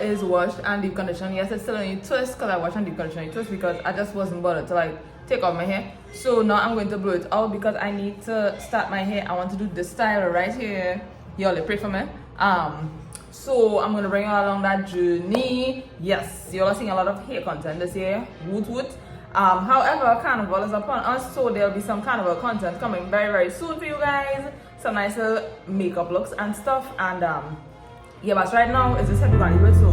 is washed and deep conditioned. Yes, it's still only twist because I washed and deep conditioned twist because I just wasn't bothered to like take off my hair. So now I'm going to blow it out because I need to start my hair. I want to do this style right here. Y'all pray for me. So I'm gonna bring you along that journey. Yes, y'all are seeing a lot of hair content this year. Woot woot. However, carnival is upon us, so there'll be some carnival content coming very, very soon for you guys. Some nice little makeup looks and stuff. And yeah, but right now it's just everybody with, so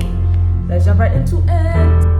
let's jump right into it.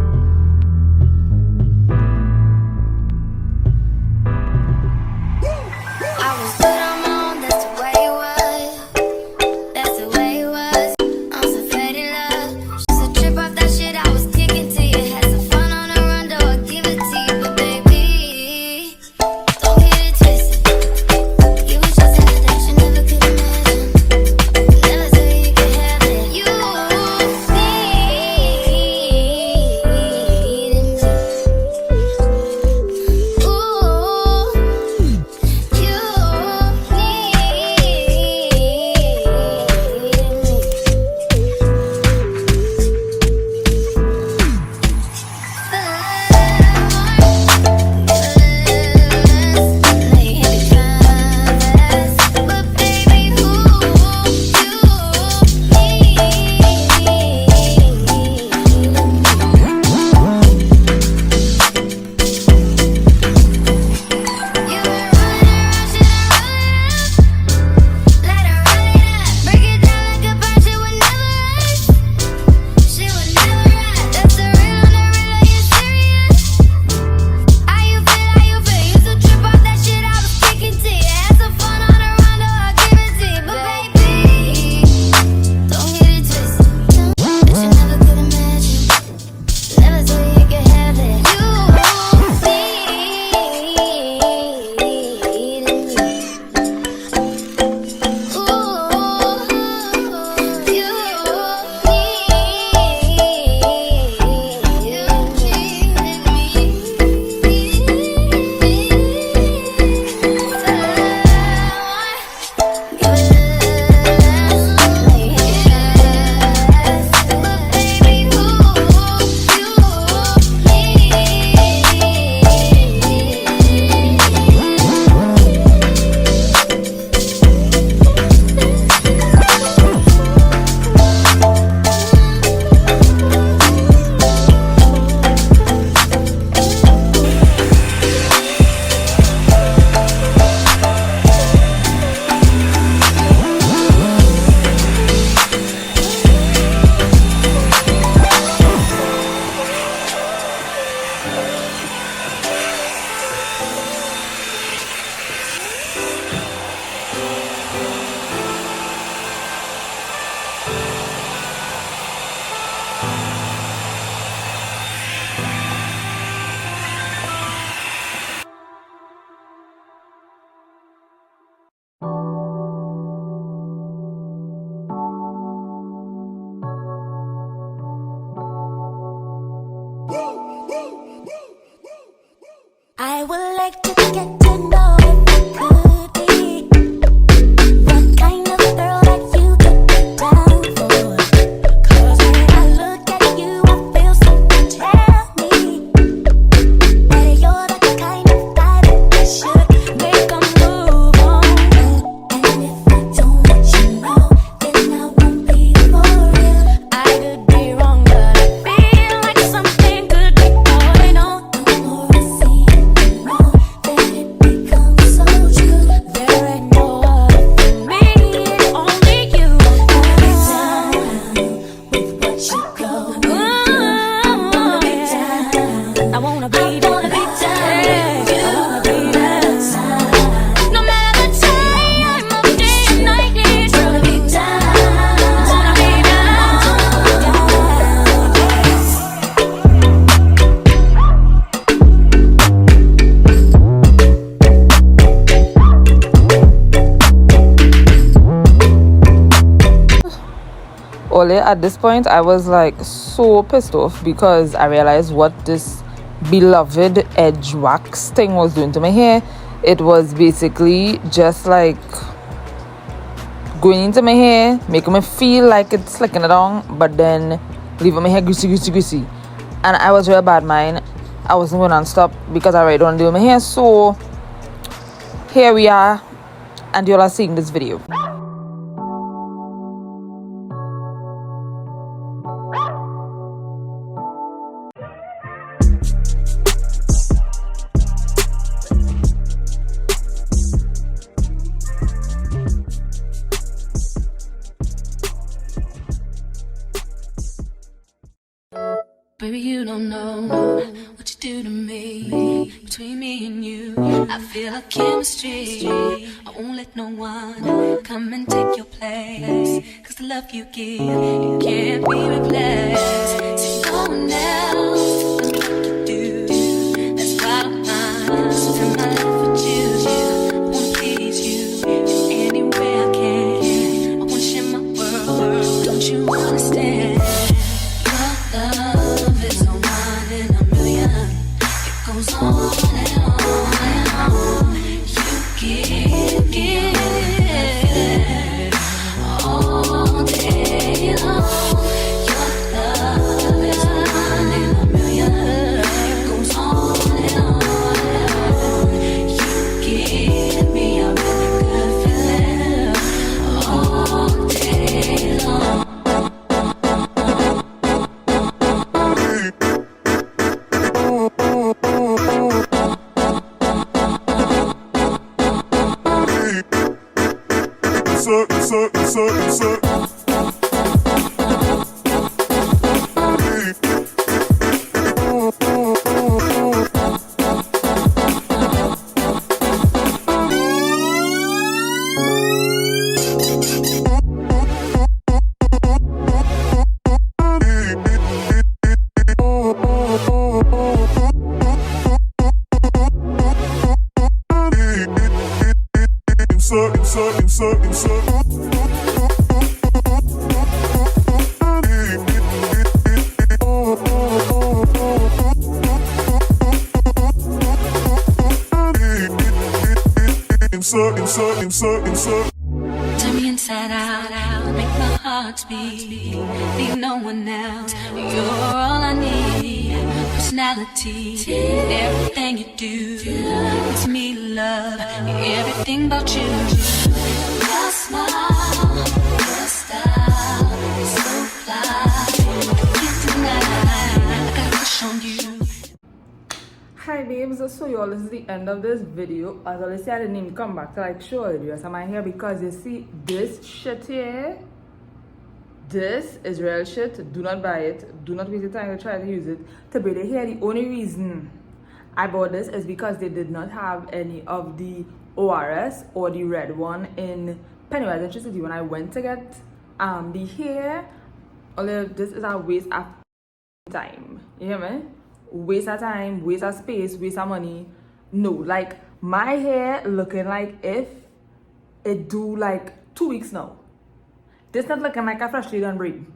I would like to get to know if you could be the kind of girl that you could be down for. 'Cause when I look at you, I feel something tell me that you're the kind of guy that I should make a move on. And if I don't let you know, then I won't be for real. I could be wrong, but I feel like something could be going on. The more I see it wrong, then it becomes so true. There ain't no other for me, it's only you. Be down with what you go. I wanna be down. I wanna be down with you. I wanna be down. No matter the time of day or night, it's gonna be down. Wanna be down. Ole, at this point I was like so pissed off because I realized what this beloved edge wax thing was doing to my hair. It was basically just like going into my hair, making me feel like it's slicking it on, but then leaving my hair greasy. And I was real bad mind. I wasn't going to stop because I already don't do my hair. So here we are, and you all are seeing this video. Baby, you don't know what you do to me. Between me and you, I feel a chemistry. I won't let no one come and take your place. Cause the love you give, it can't be replaced. See, no one else does me like you do. That's why I'm mine. Spend my life with you. I wanna please you in any way I can. I wanna share my world. Don't you understand? Your love is a one in a million. It goes on and on and on. You give it all day long. Your love is a one in a million. It goes on and on and on. You give me a really good feeling all day long. Turn me inside out, make my heart beat. Need no one else, you're all I need. Personality, everything you do, it's me love, everything about you. Your smile, your style, so fly, can't deny, I got a crush on you. Hi babes, so y'all, this is the end of this video. As I say, I didn't even come back to like show you the rest of my hair because you see this shit here, this is real shit. Do not buy it, do not waste your time to try to use it to braid the hair. The only reason I bought this is because they did not have any of the ORS or the red one in Pennywise and City when I went to get the hair. Although this is a waste of time, you hear me? Waste of time, waste of space, waste of money. No, like my hair looking like if it do like 2 weeks now. This not looking like a freshly done braid.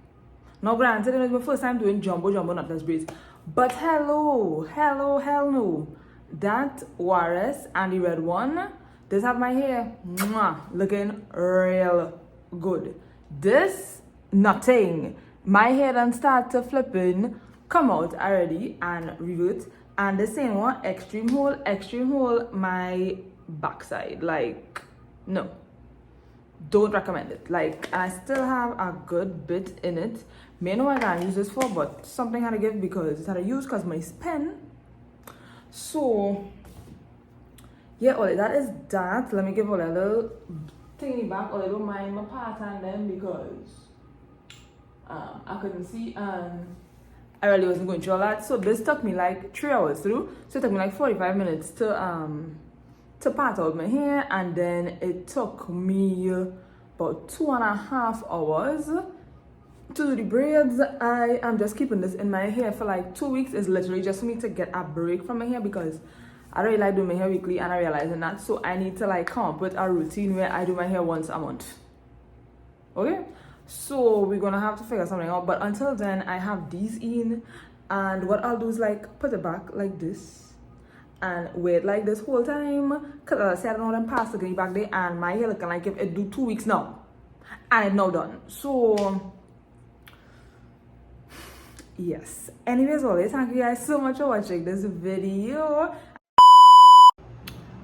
Now granted, it was my first time doing Jumbo Knotless Braids, but hell no. That ORS and the red one, this have my hair looking real good. This nothing. My hair done start to flipping, come out already and revert, and the same one extreme hole my backside. Like no, don't recommend it. Like, and I still have a good bit in it. May know what I can use this for, but something had to give because it's had to use because my pen. So yeah, all that is that. Let me give all a little thingy back, or I don't mind my pattern then because I couldn't see and I really wasn't going through all that. So this took me like 3 hours to do. So it took me like 45 minutes to part out my hair, and then it took me about 2.5 hours to do the braids. I am just keeping this in my hair for like 2 weeks. It's literally just for me to get a break from my hair because I don't really like doing my hair weekly, and I realizing that. So I need to like come up with a routine where I do my hair once a month. Okay? So we're gonna have to figure something out, but until then I have these in, and what I'll do is like put it back like this and wait like this whole time, because as I said, I don't know them past the green back there, and my hair looking like if it do 2 weeks now and it's now done. So yes. Anyways, always thank you guys so much for watching this video.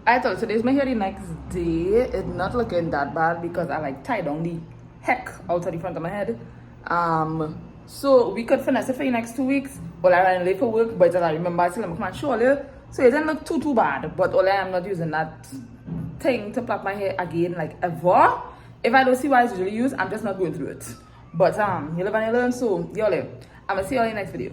I thought today's my hair the next day. It's not looking that bad because I like tied on the heck out of the front of my head. So we could finesse it for the next 2 weeks. Well, I ran late for work, but I remember till I'm come and show you. So it didn't look too bad. But all I am not using that thing to plait my hair again like ever. If I don't see what I usually use, I'm just not going through it. But you live and you learn. So y'all, I'm gonna see y'all in the next video.